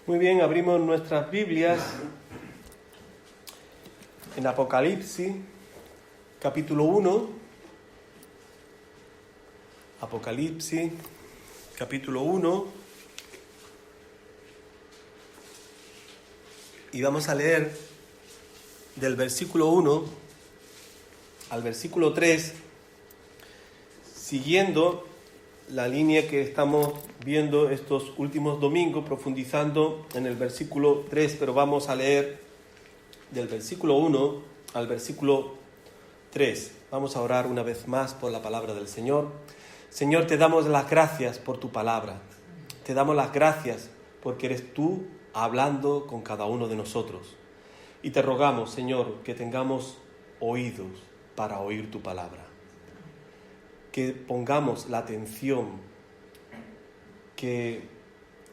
Muy bien, abrimos nuestras Biblias en Apocalipsis, capítulo 1. Apocalipsis, capítulo 1. Y vamos a leer del versículo 1 al versículo 3, siguiendo la línea que estamos viendo estos últimos domingos, profundizando en el versículo 3, pero vamos a leer del versículo 1 al versículo 3. Vamos a orar una vez más por la palabra del Señor. Señor, te damos las gracias por tu palabra. Te damos las gracias porque eres tú hablando con cada uno de nosotros. Y te rogamos, Señor, que tengamos oídos para oír tu palabra. Que pongamos la atención que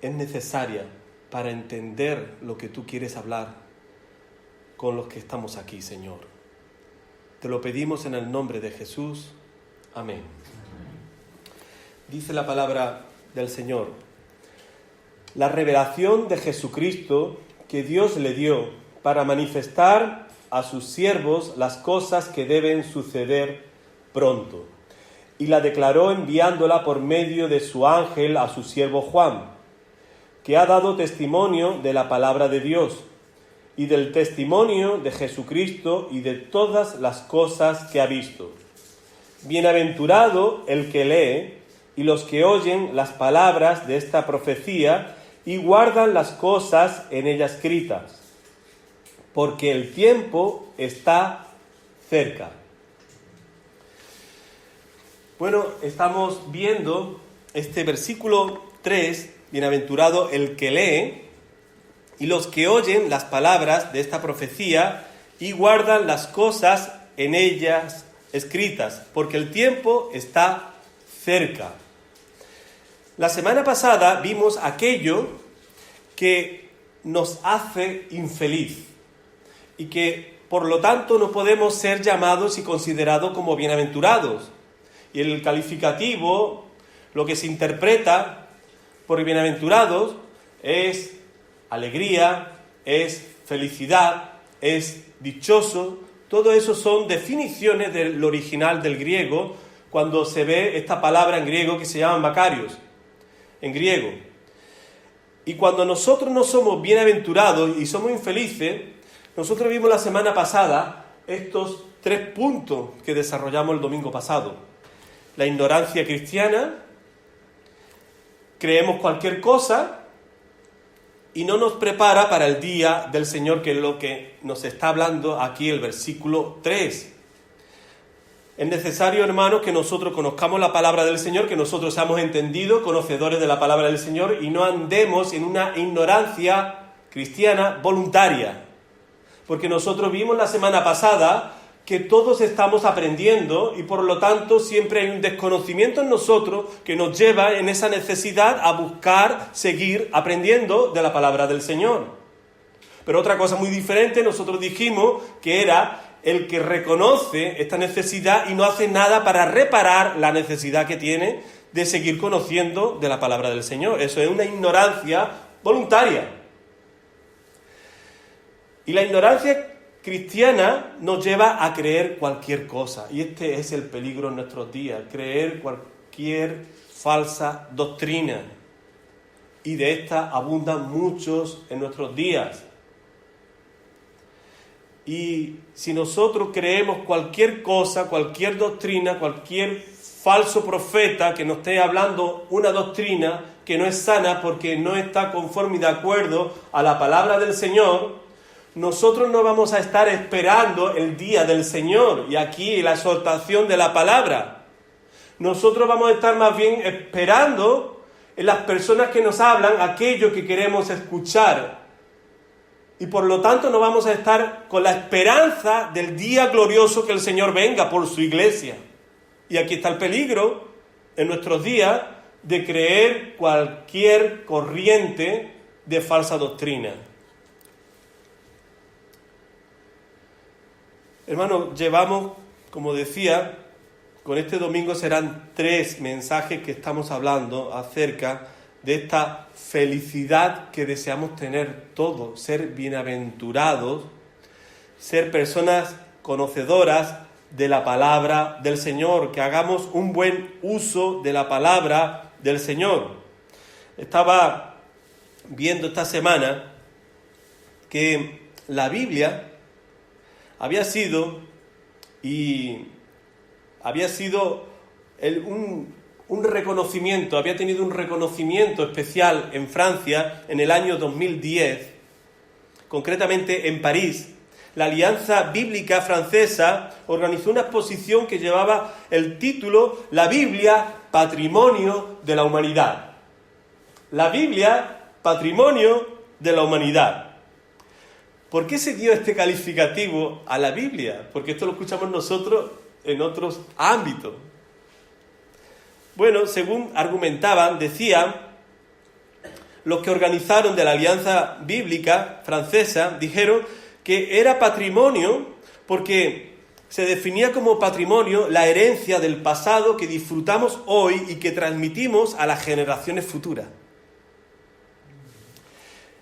es necesaria para entender lo que tú quieres hablar con los que estamos aquí, Señor. Te lo pedimos en el nombre de Jesús. Amén. Dice la palabra del Señor: la revelación de Jesucristo que Dios le dio para manifestar a sus siervos las cosas que deben suceder pronto. Y la declaró enviándola por medio de su ángel a su siervo Juan, que ha dado testimonio de la palabra de Dios y del testimonio de Jesucristo y de todas las cosas que ha visto. Bienaventurado el que lee y los que oyen las palabras de esta profecía y guardan las cosas en ella escritas, porque el tiempo está cerca. Bueno, estamos viendo este versículo 3, bienaventurado el que lee y los que oyen las palabras de esta profecía y guardan las cosas en ellas escritas, porque el tiempo está cerca. La semana pasada vimos aquello que nos hace infeliz y que por lo tanto no podemos ser llamados y considerados como bienaventurados. Y el calificativo, lo que se interpreta por bienaventurados, es alegría, es felicidad, es dichoso. Todo eso son definiciones del original del griego, cuando se ve esta palabra en griego que se llama makarios, en griego. Y cuando nosotros no somos bienaventurados y somos infelices, nosotros vimos la semana pasada estos 3 puntos que desarrollamos el domingo pasado. La ignorancia cristiana, creemos cualquier cosa y no nos prepara para el día del Señor, que es lo que nos está hablando aquí el versículo 3. Es necesario, hermanos, que nosotros conozcamos la palabra del Señor, que nosotros seamos entendidos, conocedores de la palabra del Señor y no andemos en una ignorancia cristiana voluntaria. Porque nosotros vimos la semana pasada que todos estamos aprendiendo y por lo tanto siempre hay un desconocimiento en nosotros que nos lleva en esa necesidad a buscar, seguir aprendiendo de la palabra del Señor. Pero otra cosa muy diferente, nosotros dijimos que era el que reconoce esta necesidad y no hace nada para reparar la necesidad que tiene de seguir conociendo de la palabra del Señor. Eso es una ignorancia voluntaria. Y la ignorancia cristiana nos lleva a creer cualquier cosa. Y este es el peligro en nuestros días, creer cualquier falsa doctrina. Y de esta abundan muchos en nuestros días. Y si nosotros creemos cualquier cosa, cualquier doctrina, cualquier falso profeta que nos esté hablando una doctrina que no es sana porque no está conforme y de acuerdo a la palabra del Señor, nosotros no vamos a estar esperando el día del Señor y aquí la exhortación de la palabra. Nosotros vamos a estar más bien esperando en las personas que nos hablan aquello que queremos escuchar. Y por lo tanto no vamos a estar con la esperanza del día glorioso que el Señor venga por su iglesia. Y aquí está el peligro en nuestros días de creer cualquier corriente de falsa doctrina. Hermanos, llevamos, como decía, con este domingo serán 3 mensajes que estamos hablando acerca de esta felicidad que deseamos tener todos, ser bienaventurados, ser personas conocedoras de la palabra del Señor, que hagamos un buen uso de la palabra del Señor. Estaba viendo esta semana que la Biblia había sido un reconocimiento, había tenido un reconocimiento especial en Francia en el año 2010, concretamente en París. La Alianza Bíblica Francesa organizó una exposición que llevaba el título La Biblia, Patrimonio de la Humanidad. La Biblia, Patrimonio de la Humanidad. ¿Por qué se dio este calificativo a la Biblia? Porque esto lo escuchamos nosotros en otros ámbitos. Bueno, según argumentaban, decían, los que organizaron de la Alianza Bíblica Francesa, dijeron que era patrimonio porque se definía como patrimonio la herencia del pasado que disfrutamos hoy y que transmitimos a las generaciones futuras.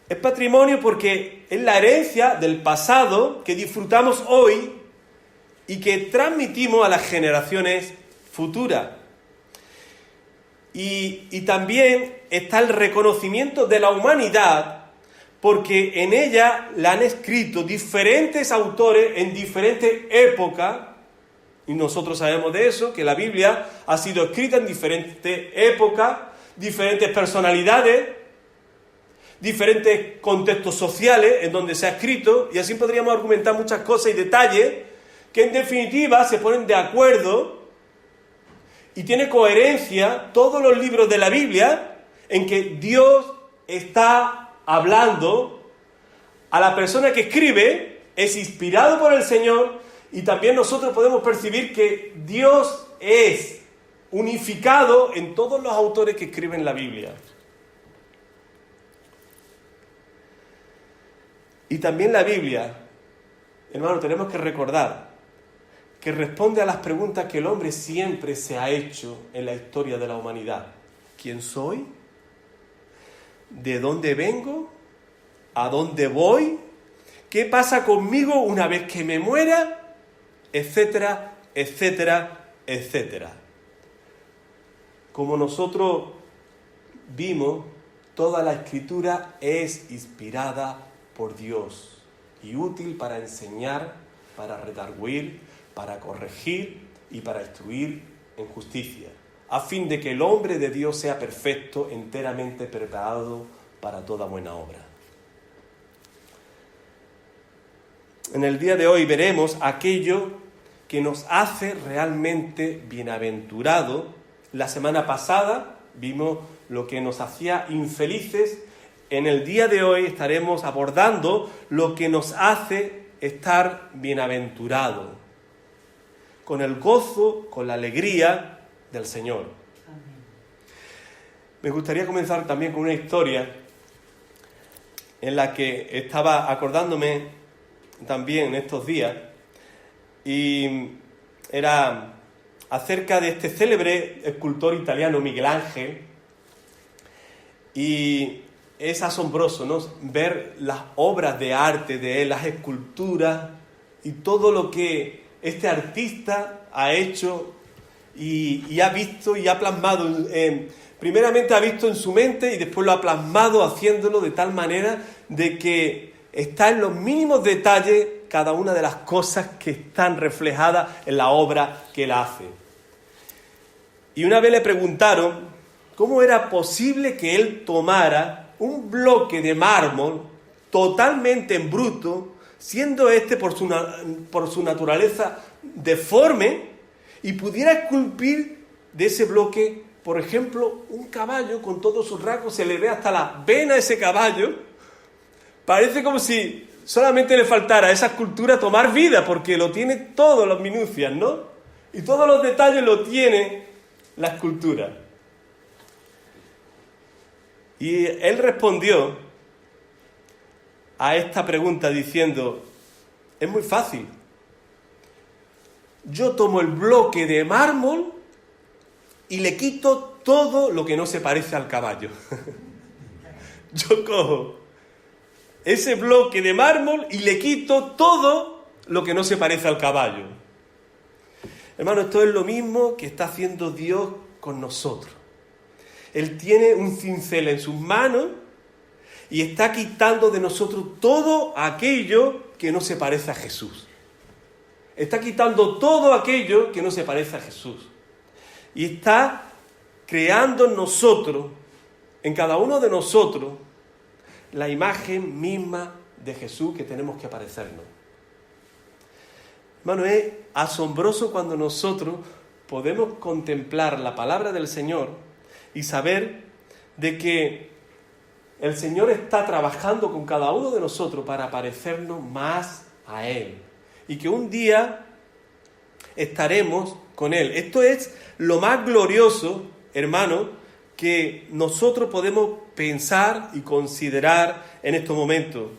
Es patrimonio porque es la herencia del pasado que disfrutamos hoy y que transmitimos a las generaciones futuras. Y también está el reconocimiento de la humanidad, porque en ella la han escrito diferentes autores en diferentes épocas, y nosotros sabemos de eso, que la Biblia ha sido escrita en diferentes épocas, diferentes personalidades, diferentes contextos sociales en donde se ha escrito, y así podríamos argumentar muchas cosas y detalles que en definitiva se ponen de acuerdo y tiene coherencia todos los libros de la Biblia en que Dios está hablando a la persona que escribe, es inspirado por el Señor, y también nosotros podemos percibir que Dios es unificado en todos los autores que escriben la Biblia. Y también la Biblia, hermano, tenemos que recordar que responde a las preguntas que el hombre siempre se ha hecho en la historia de la humanidad. ¿Quién soy? ¿De dónde vengo? ¿A dónde voy? ¿Qué pasa conmigo una vez que me muera? Etcétera, etcétera, etcétera. Como nosotros vimos, toda la Escritura es inspirada por Dios y útil para enseñar, para redarguir, para corregir y para instruir en justicia, a fin de que el hombre de Dios sea perfecto, enteramente preparado para toda buena obra. En el día de hoy veremos aquello que nos hace realmente bienaventurados. La semana pasada vimos lo que nos hacía infelices. En el día de hoy estaremos abordando lo que nos hace estar bienaventurados, con el gozo, con la alegría del Señor. Amén. Me gustaría comenzar también con una historia en la que estaba acordándome también en estos días, y era acerca de este célebre escultor italiano Miguel Ángel, y es asombroso, ¿no?, ver las obras de arte de él, las esculturas y todo lo que este artista ha hecho y ha visto y ha plasmado. Primeramente ha visto en su mente y después lo ha plasmado haciéndolo de tal manera de que está en los mínimos detalles cada una de las cosas que están reflejadas en la obra que él hace. Y una vez le preguntaron cómo era posible que él tomara un bloque de mármol totalmente en bruto, siendo este por su naturaleza deforme, y pudiera esculpir de ese bloque, por ejemplo, un caballo con todos sus rasgos, se le ve hasta la vena a ese caballo. Parece como si solamente le faltara a esa escultura tomar vida, porque lo tiene todas las minucias, ¿no? Y todos los detalles lo tiene la escultura. Y él respondió a esta pregunta diciendo: es muy fácil. Yo tomo el bloque de mármol y le quito todo lo que no se parece al caballo. Yo cojo ese bloque de mármol y le quito todo lo que no se parece al caballo. Hermano, esto es lo mismo que está haciendo Dios con nosotros. Él tiene un cincel en sus manos y está quitando de nosotros todo aquello que no se parece a Jesús. Está quitando todo aquello que no se parece a Jesús. Y está creando en nosotros, en cada uno de nosotros, la imagen misma de Jesús que tenemos que parecernos. Hermano, es asombroso cuando nosotros podemos contemplar la palabra del Señor y saber de que el Señor está trabajando con cada uno de nosotros para parecernos más a Él. Y que un día estaremos con Él. Esto es lo más glorioso, hermano, que nosotros podemos pensar y considerar en estos momentos.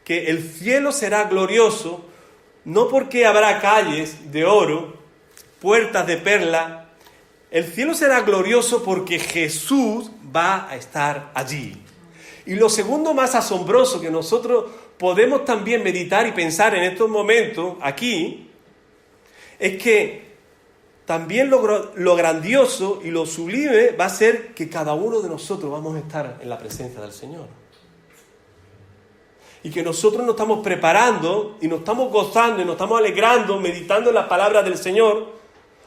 Que el cielo será glorioso, no porque habrá calles de oro, puertas de perla. El cielo será glorioso porque Jesús va a estar allí. Y lo segundo más asombroso que nosotros podemos también meditar y pensar en estos momentos aquí, es que también lo grandioso y lo sublime va a ser que cada uno de nosotros vamos a estar en la presencia del Señor. Y que nosotros nos estamos preparando y nos estamos gozando y nos estamos alegrando, meditando en las palabras del Señor,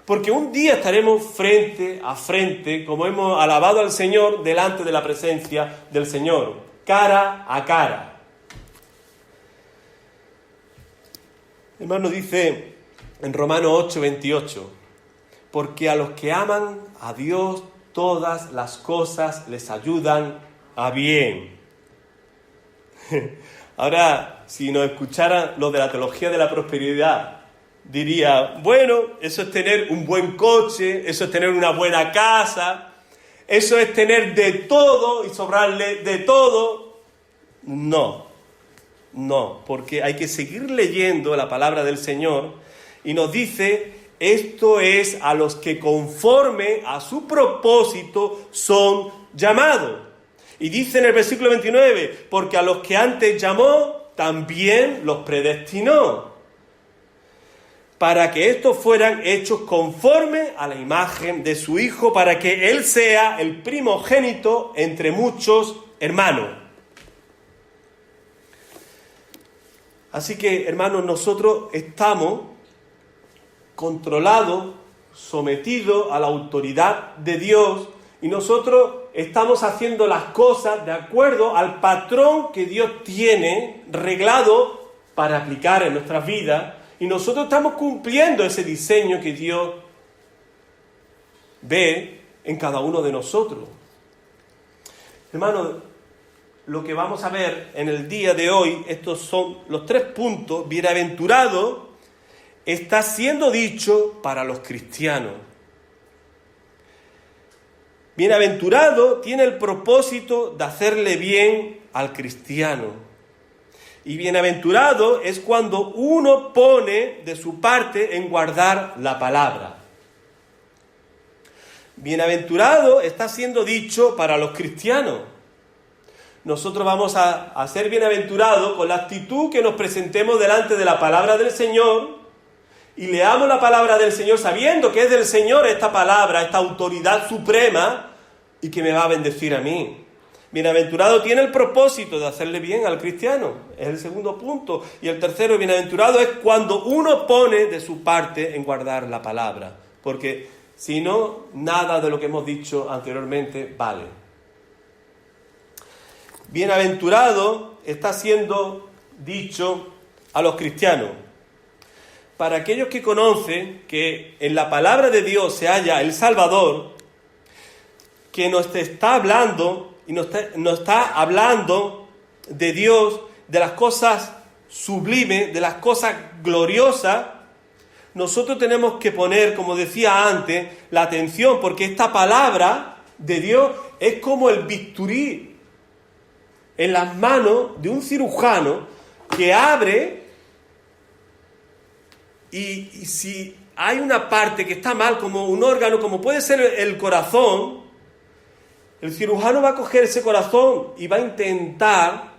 porque un día estaremos frente a frente, como hemos alabado al Señor, delante de la presencia del Señor, cara a cara. Hermano, dice en Romanos 8:28, porque a los que aman a Dios todas las cosas les ayudan a bien. Ahora, si nos escucharan los de la teología de la prosperidad, diría, bueno, eso es tener un buen coche, eso es tener una buena casa, eso es tener de todo y sobrarle de todo. No, porque hay que seguir leyendo la palabra del Señor y nos dice, esto es a los que conforme a su propósito son llamados. Y dice en el versículo 29, porque a los que antes llamó, también los predestinó, para que estos fueran hechos conforme a la imagen de su Hijo, para que Él sea el primogénito entre muchos hermanos. Así que, hermanos, nosotros estamos controlados, sometidos a la autoridad de Dios, y nosotros estamos haciendo las cosas de acuerdo al patrón que Dios tiene reglado para aplicar en nuestras vidas, y nosotros estamos cumpliendo ese diseño que Dios ve en cada uno de nosotros. Hermanos, lo que vamos a ver en el día de hoy, estos son los 3 puntos. Bienaventurado está siendo dicho para los cristianos. Bienaventurado tiene el propósito de hacerle bien al cristiano. Y bienaventurado es cuando uno pone de su parte en guardar la palabra. Bienaventurado está siendo dicho para los cristianos. Nosotros vamos a ser bienaventurados con la actitud que nos presentemos delante de la palabra del Señor y leamos la palabra del Señor sabiendo que es del Señor esta palabra, esta autoridad suprema, y que me va a bendecir a mí. Bienaventurado tiene el propósito de hacerle bien al cristiano, es el segundo punto. Y el tercero, bienaventurado, es cuando uno pone de su parte en guardar la palabra, porque si no, nada de lo que hemos dicho anteriormente vale. Bienaventurado está siendo dicho a los cristianos. Para aquellos que conocen que en la palabra de Dios se halla el Salvador, que nos está hablando y nos está hablando de Dios, de las cosas sublimes, de las cosas gloriosas, nosotros tenemos que poner, como decía antes, la atención, porque esta palabra de Dios es como el bisturí en las manos de un cirujano que abre y si hay una parte que está mal, como un órgano, como puede ser el corazón, El cirujano va a coger ese corazón y va a intentar